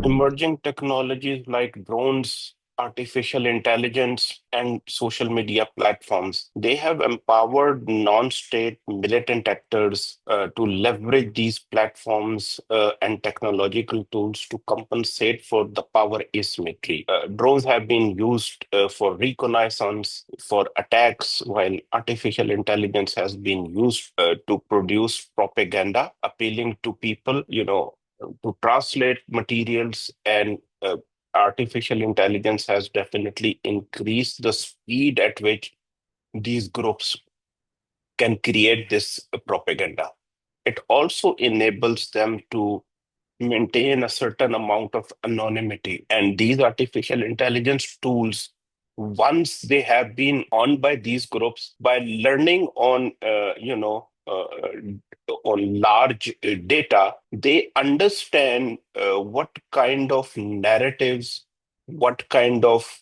Emerging technologies like drones, artificial intelligence, and social media platforms, they have empowered non-state militant actors to leverage these platforms and technological tools to compensate for the power asymmetry. Drones have been used for reconnaissance, for attacks, while artificial intelligence has been used to produce propaganda, appealing to people, to translate materials, and artificial intelligence has definitely increased the speed at which these groups can create this propaganda. It also enables them to maintain a certain amount of anonymity. And these artificial intelligence tools, once they have been on by these groups, by learning on large data, they understand what kind of narratives, what kind of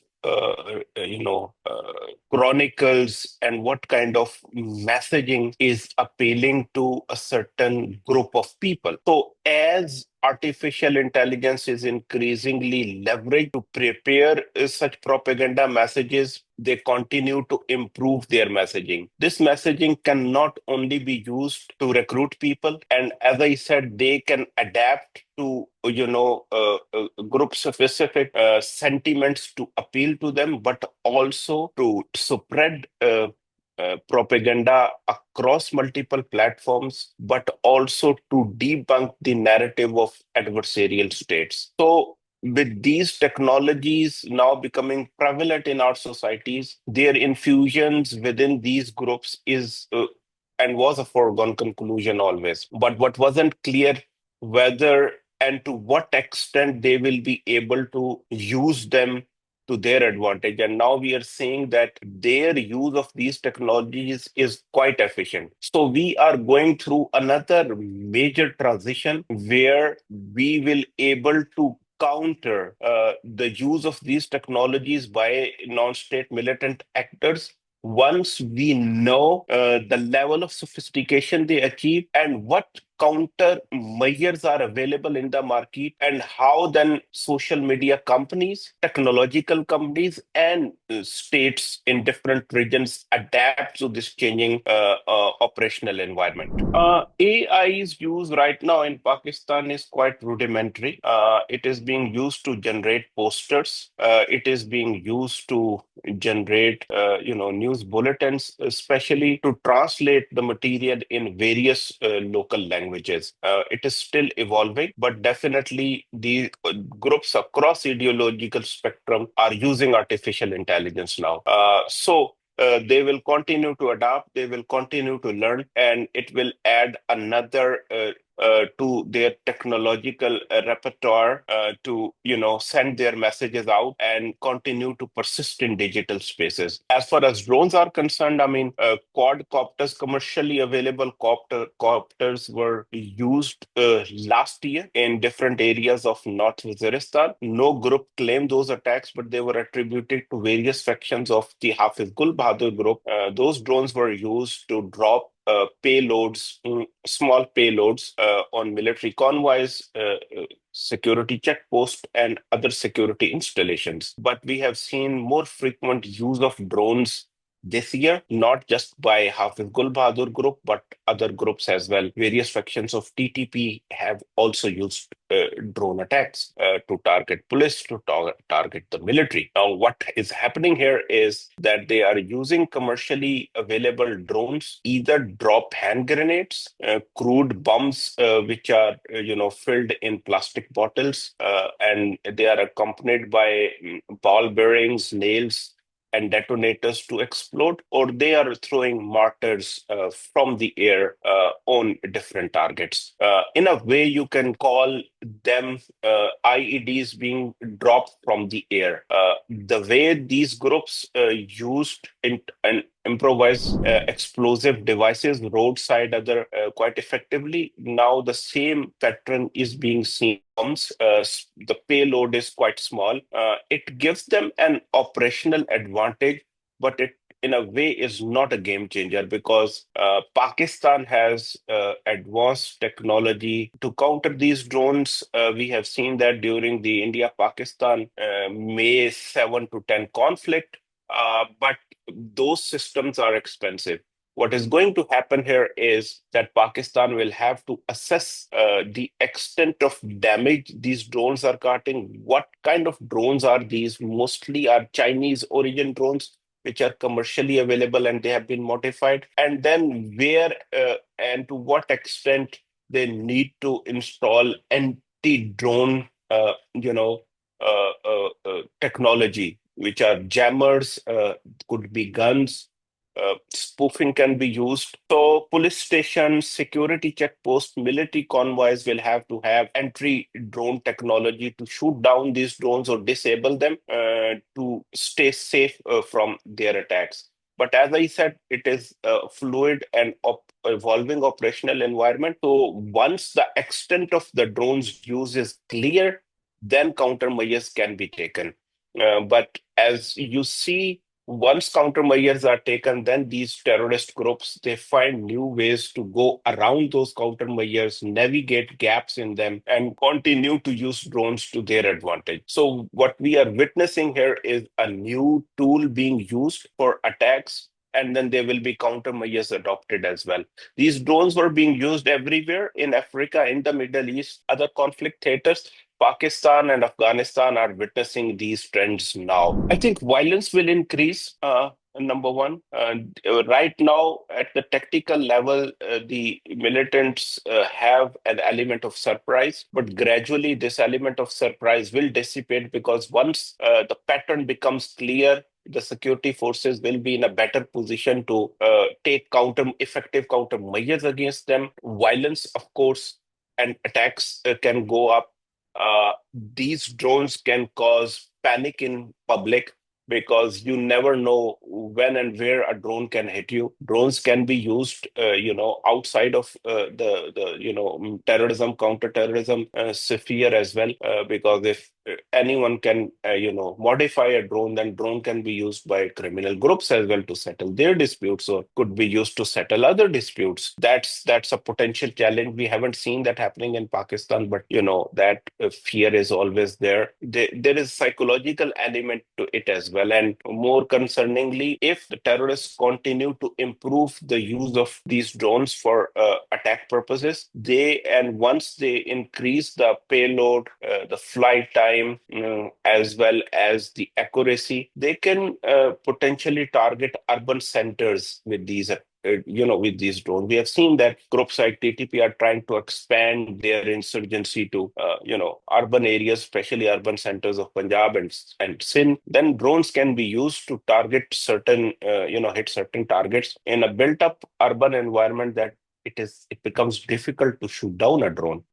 chronicles, and what kind of messaging is appealing to a certain group of people. So, as artificial intelligence is increasingly leveraged to prepare such propaganda messages, they continue to improve their messaging. This messaging can not only be used to recruit people, and as I said, they can adapt to group specific sentiments to appeal to them, but also to spread propaganda across multiple platforms, but also to debunk the narrative of adversarial states. So, with these technologies now becoming prevalent in our societies, their infusions within these groups is and was a foregone conclusion always. But what wasn't clear whether and to what extent they will be able to use them to their advantage. And now we are seeing that their use of these technologies is quite efficient. So we are going through another major transition where we will able to counter the use of these technologies by non-state militant actors once we know the level of sophistication they achieve and what counter measures are available in the market, and how then social media companies, technological companies, and states in different regions adapt to this changing operational environment. AI's use right now in Pakistan is quite rudimentary. It is being used to generate posters. It is being used to generate, news bulletins, especially to translate the material in various local languages. It is still evolving, but definitely the groups across ideological spectrum are using artificial intelligence now. They will continue to adapt, they will continue to learn, and it will add another to their technological repertoire to send their messages out and continue to persist in digital spaces. As far as drones are concerned, I mean, quadcopters, commercially available copters were used last year in different areas of North Waziristan. No group claimed those attacks, but they were attributed to various factions of the Hafiz Gul Bahadur group. Those drones were used to drop payloads, small payloads on military convoys, security checkposts, and other security installations. But we have seen more frequent use of drones this year, not just by Hafiz Gul Bahadur group, but other groups as well. Various factions of TTP have also used drone attacks to target police, to target the military. Now, what is happening here is that they are using commercially available drones, either drop hand grenades, crude bombs, which are filled in plastic bottles, and they are accompanied by ball bearings, nails, and detonators to explode, or they are throwing mortars from the air on different targets. In a way, you can call them IEDs being dropped from the air. The way these groups used and improvise explosive devices roadside other quite effectively. Now the same pattern is being seen. The payload is quite small. It gives them an operational advantage, but it in a way is not a game changer because Pakistan has advanced technology to counter these drones. We have seen that during the India-Pakistan May 7 to 10 conflict, but those systems are expensive. What is going to happen here is that Pakistan will have to assess the extent of damage these drones are causing. What kind of drones are these? Mostly are Chinese origin drones, which are commercially available and they have been modified. And then where and to what extent they need to install anti-drone, technology, which are jammers, could be guns, spoofing can be used. So police stations, security checkposts, military convoys will have to have anti-drone technology to shoot down these drones or disable them to stay safe from their attacks. But as I said, it is a fluid and evolving operational environment. So once the extent of the drone's use is clear, then countermeasures can be taken. But as you see, once countermeasures are taken, then these terrorist groups they find new ways to go around those countermeasures, navigate gaps in them, and continue to use drones to their advantage. So what we are witnessing here is a new tool being used for attacks. And then there will be countermeasures adopted as well. These drones were being used everywhere in Africa, in the Middle East, other conflict theaters. Pakistan and Afghanistan are witnessing these trends now. I think violence will increase. Number one, right now at the tactical level, the militants have an element of surprise, but gradually this element of surprise will dissipate because once the pattern becomes clear, the security forces will be in a better position to take effective counter measures against them. Violence, of course, and attacks can go up. These drones can cause panic in public because you never know when and where a drone can hit you. Drones can be used, outside of terrorism, counter-terrorism sphere as well. Because if anyone can, modify a drone, then drone can be used by criminal groups as well to settle their disputes, or could be used to settle other disputes. That's a potential challenge. We haven't seen that happening in Pakistan, but that fear is always there. There is psychological element to it as well. And more concerningly, if the terrorists continue to improve the use of these drones for attack purposes, and once they increase the payload, the flight time, as well as the accuracy, they can potentially target urban centers with with these drones. We have seen that groups like TTP are trying to expand their insurgency to, urban areas, especially urban centers of Punjab and Sindh. Then drones can be used to target hit certain targets in a built-up urban environment that it becomes difficult to shoot down a drone.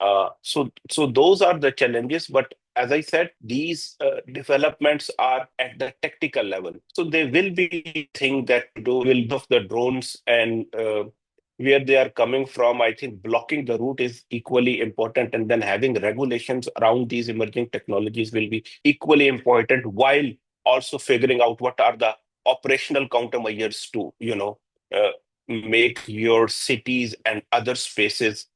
So those are the challenges. But as I said, these developments are at the tactical level. So they will be thing that will of the drones and where they are coming from. I think blocking the route is equally important, and then having regulations around these emerging technologies will be equally important, while also figuring out what are the operational countermeasures to, uh, make your cities and other spaces,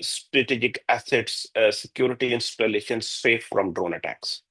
strategic assets, security installations safe from drone attacks.